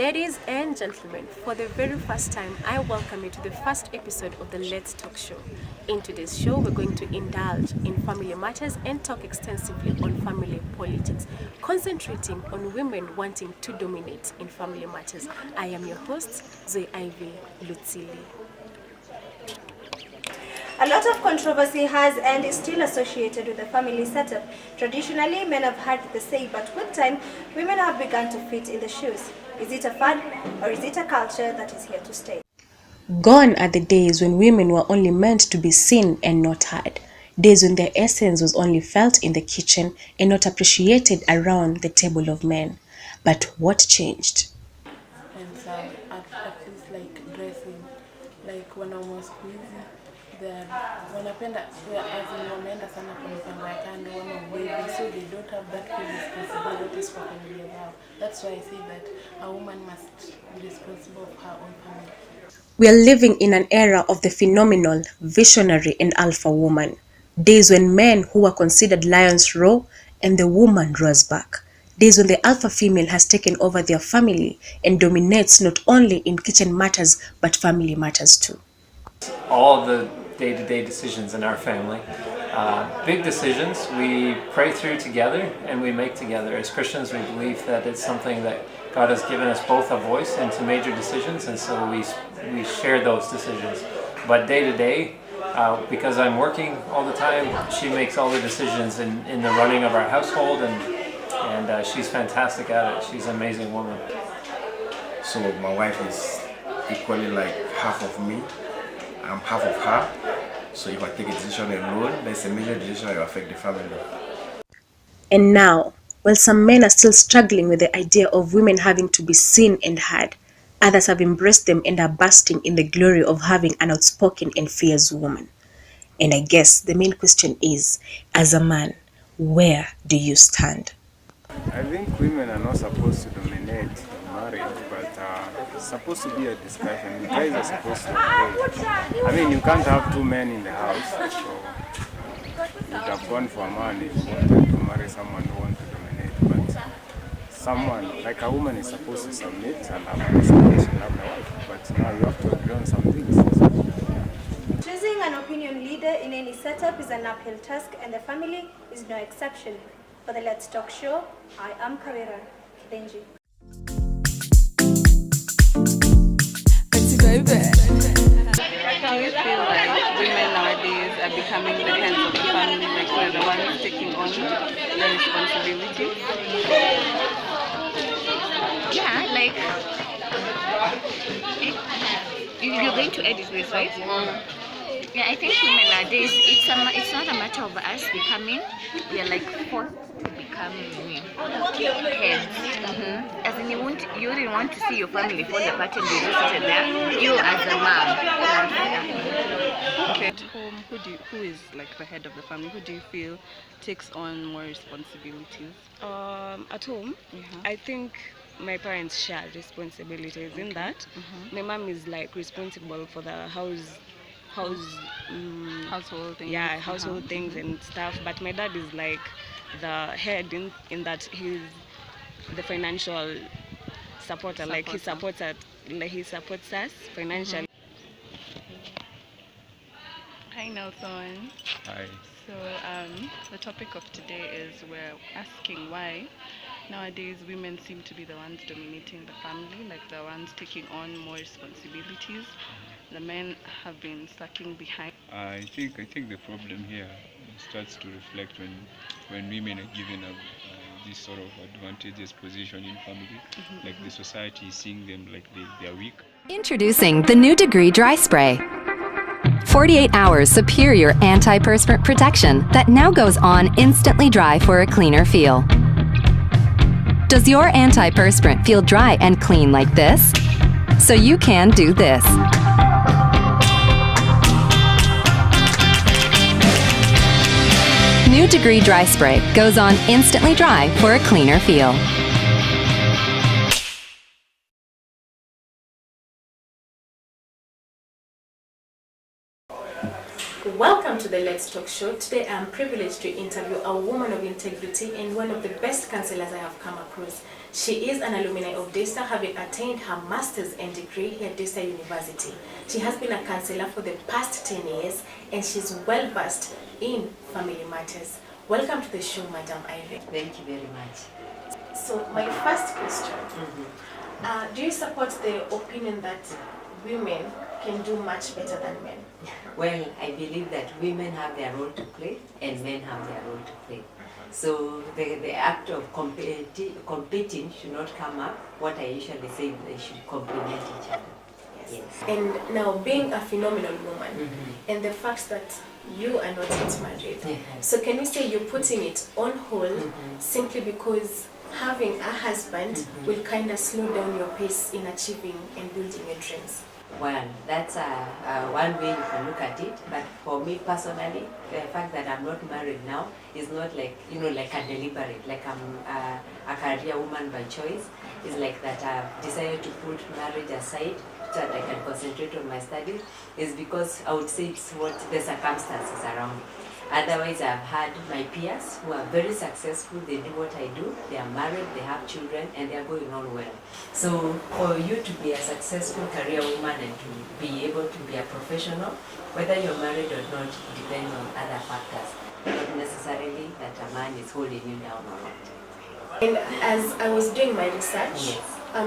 Ladies and gentlemen, for the very first time, I welcome you to the first episode of the Let's Talk Show. In today's show, we're going to indulge in family matters and talk extensively on family politics, concentrating on women wanting to dominate in family matters. I am your host, Zoe Ivy Lutsili. A lot of controversy has and is still associated with the family setup. Traditionally, men have had the say, but with time, women have begun to fit in the shoes. Is it a fad or is it a culture that is here to stay? Gone are the days when women were only meant to be seen and not heard. Days when their essence was only felt in the kitchen and not appreciated around the table of men. But what changed? And so at least like dressing, like when I was busy, then wanapenda wameenda sana kwa mipango ya kando baby, so they don't have that full responsibilities for familia zao. That's why I say that a woman must be responsible of her own family. We are living in an era of the phenomenal, visionary and alpha woman. Days when men who were considered lions roar and the woman roars back. Days when the alpha female has taken over their family and dominates not only in kitchen matters but family matters too. All the day-to-day decisions in our family, big decisions, we pray through together and we make together. As Christians, we believe that it's something that God has given us both a voice into major decisions, and so we share those decisions. But day to day, because I'm working all the time, she makes all the decisions in the running of our household, and she's fantastic at it. She's an amazing woman. So my wife is equally like half of me. I'm half of her. So if I take a decision alone, there's a major decision that will affect the family. And now, while some men are still struggling with the idea of women having to be seen and heard, others have embraced them and are basking in the glory of having an outspoken and fierce woman. And I guess the main question is, as a man, where do you stand? I think women are not supposed to dominate marriage, but it's supposed to be a discussion. The guys are supposed to agree. I mean, you can't have two men in the house, so you'd have gone for a man if you wanted to marry someone who wants to dominate. But someone, like a woman, is supposed to submit and have a discussion of the wife. But now you have to agree on some things. Choosing an opinion leader in any setup is an uphill task, and the family is no exception. For the Let's Talk Show, I am Kawira Kidenji. How you feel like women nowadays are becoming the heads of the family, like they're the ones taking on the responsibility? Yeah, like you're going to edit this, right? Yeah, I think women nowadays, it's not a matter of us becoming, we are like forced to become heads. As in you didn't want to see your family fall apart and you just sit there, you as a mom. Okay. At home, who is like the head of the family? Who do you feel takes on more responsibilities? At home, I think my parents share responsibilities in that. My mom is like responsible for the household things. Yeah, household things and stuff. But my dad is like the head in that he's the financial supporter. Like he supports us financially. Hi Nelson. Hi. So the topic of today is we're asking why nowadays women seem to be the ones dominating the family, like the ones taking on more responsibilities. The men have been sucking behind. I think the problem here starts to reflect when women are given this sort of advantageous position in family, like the society is seeing them like they are weak. Introducing the new Degree Dry Spray. 48 hours superior anti-perspirant protection that now goes on instantly dry for a cleaner feel. Does your anti-perspirant feel dry and clean like this? So you can do this. New Degree Dry Spray goes on instantly dry for a cleaner feel. Welcome to the Let's Talk show. Today I'm privileged to interview a woman of integrity and one of the best counselors I have come across. She is an alumni of Daystar, having attained her master's and degree here at Daystar University. She has been a counselor for the past 10 years and she's well versed in family matters. Welcome to the show, Madam Irene. Thank you very much. So my first question, do you support the opinion that women can do much better than men? Well, I believe that women have their role to play and men have their role to play. So the act of competing should not come up. What I usually say is they should complement each other. Yes. And now being a phenomenal woman and the fact that you are not yet married, so can we say you're putting it on hold simply because having a husband will kind of slow down your pace in achieving and building your dreams? Well, that's one way you can look at it. But for me personally, the fact that I'm not married now is not like, like a deliberate, like I'm a career woman by choice. It's like that I've decided to put marriage aside so that I can concentrate on my studies. Is because I would say it's what the circumstances around me. Otherwise, I've had my peers who are very successful, they do what I do, they are married, they have children, and they are going on well. So for you to be a successful career woman and to be able to be a professional, whether you're married or not, depends on other factors. Not necessarily that a man is holding you down or not. And as I was doing my research,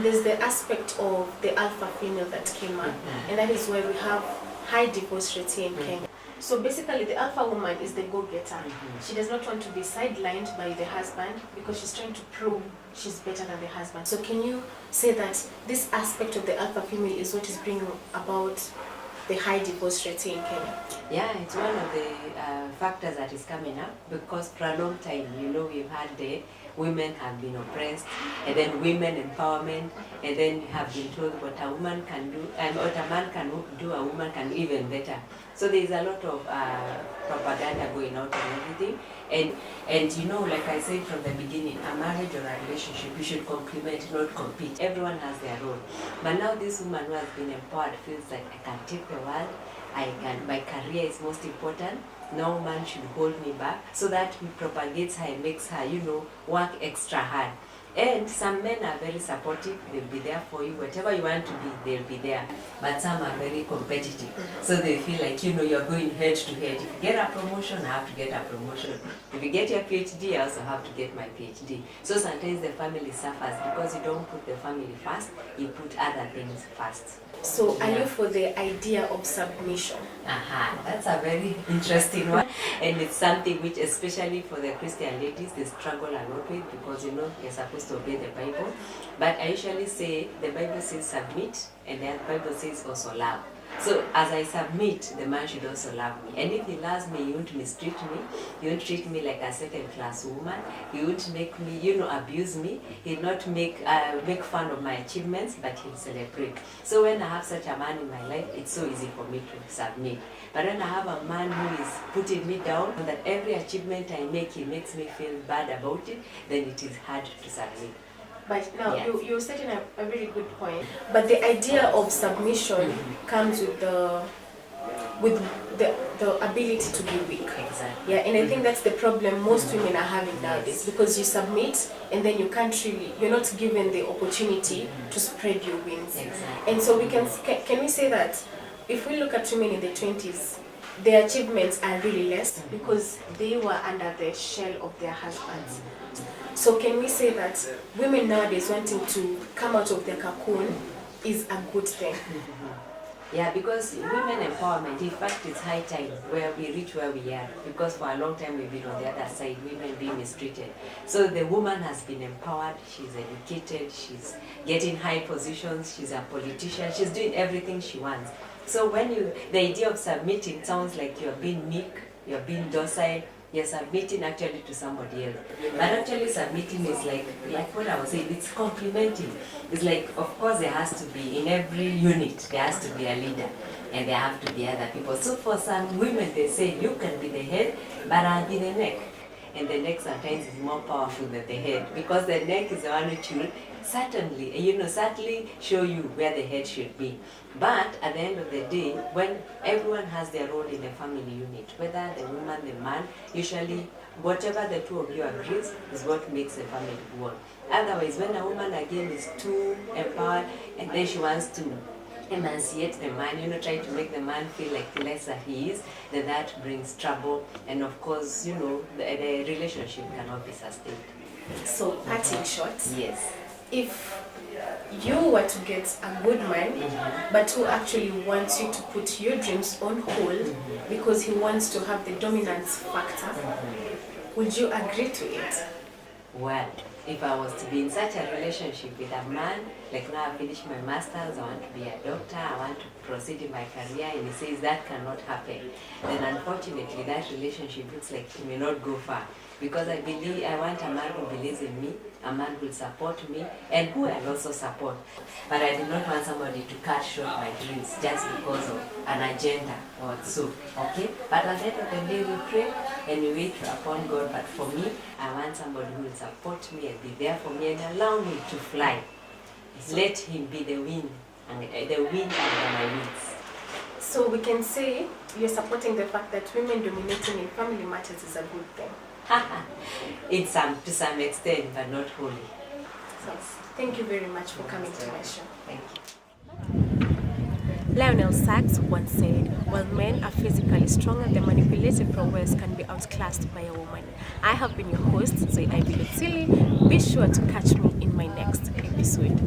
there's the aspect of the alpha female that came up, and that is why we have high divorce rates in Kenya. So basically the alpha woman is the go-getter. She does not want to be sidelined by the husband because she's trying to prove she's better than the husband. So can you say that this aspect of the alpha female is what is bringing about the high divorce rate in Kenya? Yeah, it's one of the factors that is coming up because for a long time, we've had the women have been oppressed, and then women empowerment, and then have been told what a woman can do, and what a man can do, a woman can do even better. So there's a lot of propaganda going out and everything. And like I said from the beginning, a marriage or a relationship, you should complement, not compete. Everyone has their role. But now this woman who has been empowered feels like I can take the world, my career is most important. No man should hold me back. So that propagates her and makes her, work extra hard. And some men are very supportive, they'll be there for you. Whatever you want to be, they'll be there. But some are very competitive. So they feel like, you're going head to head. If you get a promotion, I have to get a promotion. If you get your PhD, I also have to get my PhD. So sometimes the family suffers because you don't put the family first, you put other things first. So are you for the idea of submission? That's a very interesting one. And it's something which, especially for the Christian ladies, they struggle a lot with because, you're supposed to obey the Bible. But I usually say the Bible says submit and the Bible says also love. So as I submit, the man should also love me. And if he loves me, he won't mistreat me. He won't treat me like a second-class woman. He won't make me, abuse me. He'll not make fun of my achievements, but he'll celebrate. So when I have such a man in my life, it's so easy for me to submit. But when I have a man who is putting me down, that every achievement I make, he makes me feel bad about it, then it is hard to submit. But now you're setting a very good point. But the idea of submission comes with the ability to be weak. Exactly. Yeah, and I think that's the problem most women are having nowadays, because you submit and then you're not given the opportunity to spread your wings. Exactly. And so can we say that if we look at women in the 20s, their achievements are really less because they were under the shell of their husbands. So can we say that women nowadays wanting to come out of their cocoon is a good thing? Yeah, because women empowerment, in fact, it's high time where we reach where we are. Because for a long time we've been on the other side, women being mistreated. So the woman has been empowered, she's educated, she's getting high positions, she's a politician, she's doing everything she wants. So the idea of submitting sounds like you're being meek, you're being docile, you're submitting actually to somebody else. But actually submitting is like what I was saying, it's complementing. It's like, of course there has to be, in every unit, there has to be a leader. And there have to be other people. So for some women, they say, you can be the head, but I'll be the neck. and the neck sometimes is more powerful than the head, because the neck is the one which will certainly show you where the head should be. But at the end of the day, when everyone has their role in the family unit, whether the woman, the man, usually whatever the two of you agrees is what makes the family work. Otherwise, when a woman again is too empowered and then she wants to emancipate the man, try to make the man feel like lesser he is, then that brings trouble, and of course, the relationship cannot be sustained. So, parting shots. Yes. If you were to get a good man, but who actually wants you to put your dreams on hold because he wants to have the dominance factor, would you agree to it? Well, if I was to be in such a relationship with a man, like now I finished my master's, I want to be a doctor, I want to proceed in my career, and he says that cannot happen, then unfortunately that relationship looks like it may not go far. Because I want a man who believes in me, a man who will support me, and who I'll also support. But I do not want somebody to cut short my dreams just because of an agenda or so, okay? But at the end of the day, we pray and we wait upon God. But for me, I want somebody who will support me and be there for me and allow me to fly. Let him be the wind, and the wind under my wings. So we can say you're supporting the fact that women dominating in family matters is a good thing. To some extent, but not wholly. So, thank you very much for coming to my show. Thank you. Lionel Sachs once said, while men are physically stronger, the manipulative prowess can be outclassed by a woman. I have been your host, Zoe Ivy Lutsili. Be sure to catch me in my next episode.